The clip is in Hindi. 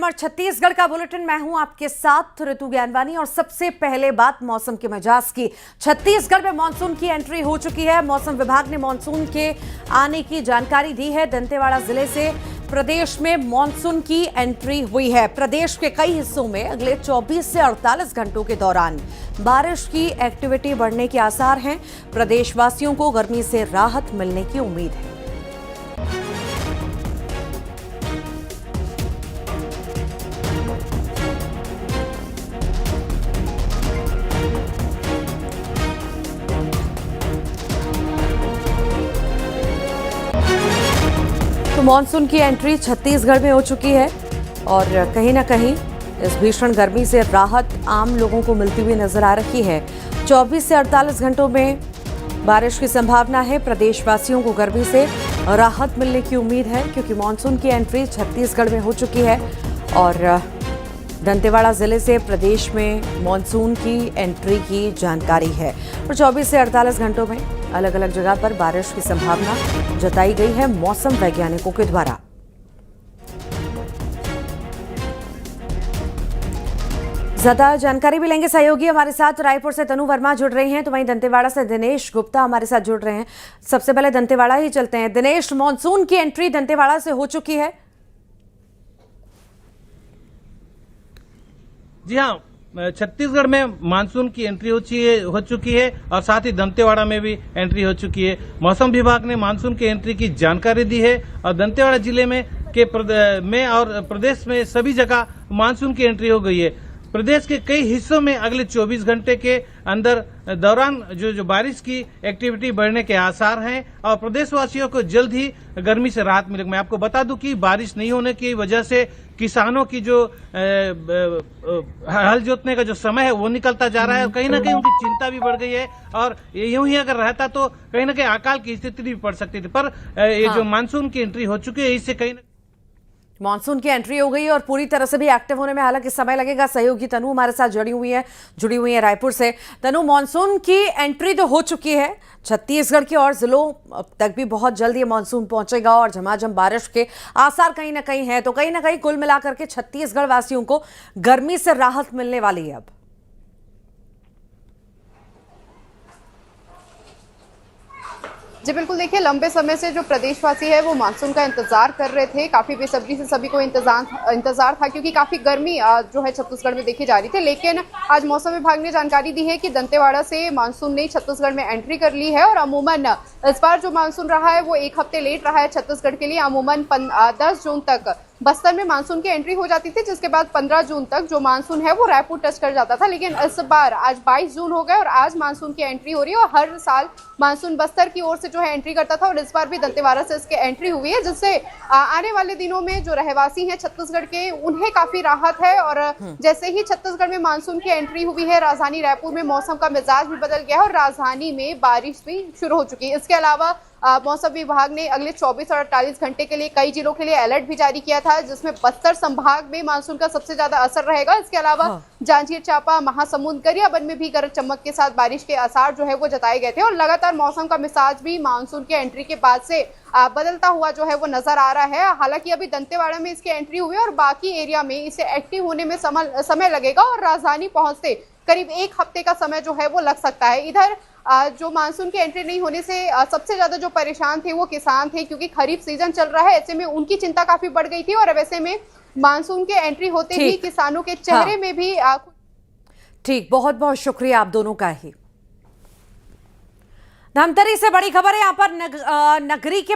अमर छत्तीसगढ़ का बुलेटिन। मैं हूं आपके साथ ऋतु ज्ञानवानी और सबसे पहले बात मौसम के मिजाज की। छत्तीसगढ़ में मानसून की एंट्री हो चुकी है। मौसम विभाग ने मानसून के आने की जानकारी दी है। दंतेवाड़ा जिले से प्रदेश में मानसून की एंट्री हुई है। प्रदेश के कई हिस्सों में अगले 24 से 48 घंटों के दौरान बारिश की एक्टिविटी बढ़ने के आसार हैं। प्रदेशवासियों को गर्मी से राहत मिलने की उम्मीद है। तो मानसून की एंट्री छत्तीसगढ़ में हो चुकी है और कहीं ना कहीं इस भीषण गर्मी से राहत आम लोगों को मिलती हुई नजर आ रही है। 24 से 48 घंटों में बारिश की संभावना है। प्रदेशवासियों को गर्मी से राहत मिलने की उम्मीद है क्योंकि मानसून की एंट्री छत्तीसगढ़ में हो चुकी है और दंतेवाड़ा जिले से प्रदेश में मानसून की एंट्री की जानकारी है और 24 से 48 घंटों में अलग अलग जगह पर बारिश की संभावना जताई गई है मौसम वैज्ञानिकों के द्वारा। ज्यादा जानकारी भी लेंगे। सहयोगी हमारे साथ रायपुर से तनु वर्मा जुड़ रही हैं, तो वहीं दंतेवाड़ा से दिनेश गुप्ता हमारे साथ जुड़ रहे हैं। सबसे पहले दंतेवाड़ा ही चलते हैं। दिनेश, मानसून की एंट्री दंतेवाड़ा से हो चुकी है? जी हाँ, छत्तीसगढ़ में मानसून की एंट्री हो चुकी है और साथ ही दंतेवाड़ा में भी एंट्री हो चुकी है। मौसम विभाग ने मानसून की एंट्री की जानकारी दी है और दंतेवाड़ा जिले में और प्रदेश में सभी जगह मानसून की एंट्री हो गई है। प्रदेश के कई हिस्सों में अगले 24 घंटे के अंदर दौरान जो बारिश की एक्टिविटी बढ़ने के आसार हैं और प्रदेशवासियों को जल्द ही गर्मी से राहत मिलेगी। मैं आपको बता दूं कि बारिश नहीं होने की वजह से किसानों की जो हल जोतने का जो समय है वो निकलता जा रहा है और कहीं ना कहीं उनकी चिंता भी बढ़ गई है और यूं ही अगर रहता तो कहीं ना कहीं अकाल की स्थिति भी पड़ सकती थी। पर ये जो मानसून की एंट्री हो चुकी है इससे कहीं ना मानसून की एंट्री हो गई और पूरी तरह से भी एक्टिव होने में हालांकि समय लगेगा। सहयोगी तनु हमारे साथ जुड़ी हुई है रायपुर से। तनु, मानसून की एंट्री तो हो चुकी है छत्तीसगढ़ के और जिलों तक भी बहुत जल्द ये मानसून पहुंचेगा और झमाझम बारिश के आसार कहीं ना कहीं है। तो कहीं ना कहीं कुल मिलाकर के छत्तीसगढ़ वासियों को गर्मी से राहत मिलने वाली है। अब जी बिल्कुल, देखिए लंबे समय से जो प्रदेशवासी है वो मानसून का इंतजार कर रहे थे। काफी बेसब्री से सभी को इंतजार था क्योंकि काफी गर्मी जो है छत्तीसगढ़ में देखी जा रही थी। लेकिन आज मौसम विभाग ने जानकारी दी है कि दंतेवाड़ा से मानसून ने छत्तीसगढ़ में एंट्री कर ली है और अमूमन इस बार जो मानसून रहा है वो एक हफ्ते लेट रहा है छत्तीसगढ़ के लिए। अमूमन 10 जून तक बस्तर में मानसून की एंट्री हो जाती थी, जिसके बाद 15 जून तक जो मानसून है वो रायपुर टच कर जाता था। लेकिन इस बार आज 22 जून हो गए और आज मानसून की एंट्री हो रही है और हर साल मानसून बस्तर की ओर से जो है एंट्री करता था और इस बार भी दंतेवाड़ा से इसकी एंट्री हुई है, जिससे आने वाले दिनों में जो रहवासी हैं छत्तीसगढ़ के उन्हें काफी राहत है। और जैसे ही छत्तीसगढ़ में मानसून की एंट्री हुई है, राजधानी रायपुर में मौसम का मिजाज भी बदल गया है और राजधानी में बारिश भी शुरू हो चुकी है। इसके अलावा मौसम विभाग ने अगले 24 और 48 घंटे के लिए कई जिलों के लिए अलर्ट भी जारी किया था, जिसमें बस्तर संभाग में मानसून का सबसे ज्यादा असर रहेगा। इसके अलावा जांजगीर चांपा, महासमुंद, गरियाबंद में भी गरज चमक के साथ बारिश के आसार जो है वो जताए गए थे और लगातार मौसम का मिजाज भी मानसून की एंट्री के बाद से बदलता हुआ जो है वो नजर आ रहा है। हालांकि अभी दंतेवाड़ा में इसकी एंट्री हुई और बाकी एरिया में इसे एक्टिव होने में समय लगेगा और राजधानी पहुंचते करीब एक हफ्ते का समय जो है वो लग सकता है। इधर जो मानसून की एंट्री नहीं होने से सबसे ज्यादा जो परेशान थे वो किसान थे, क्योंकि खरीफ सीजन चल रहा है। ऐसे में उनकी चिंता काफी बढ़ गई थी और वैसे में मानसून के एंट्री होते ही किसानों के चेहरे में भी ठीक। बहुत बहुत शुक्रिया आप दोनों का ही। धमतरी से बड़ी खबर है। यहाँ पर नगरी के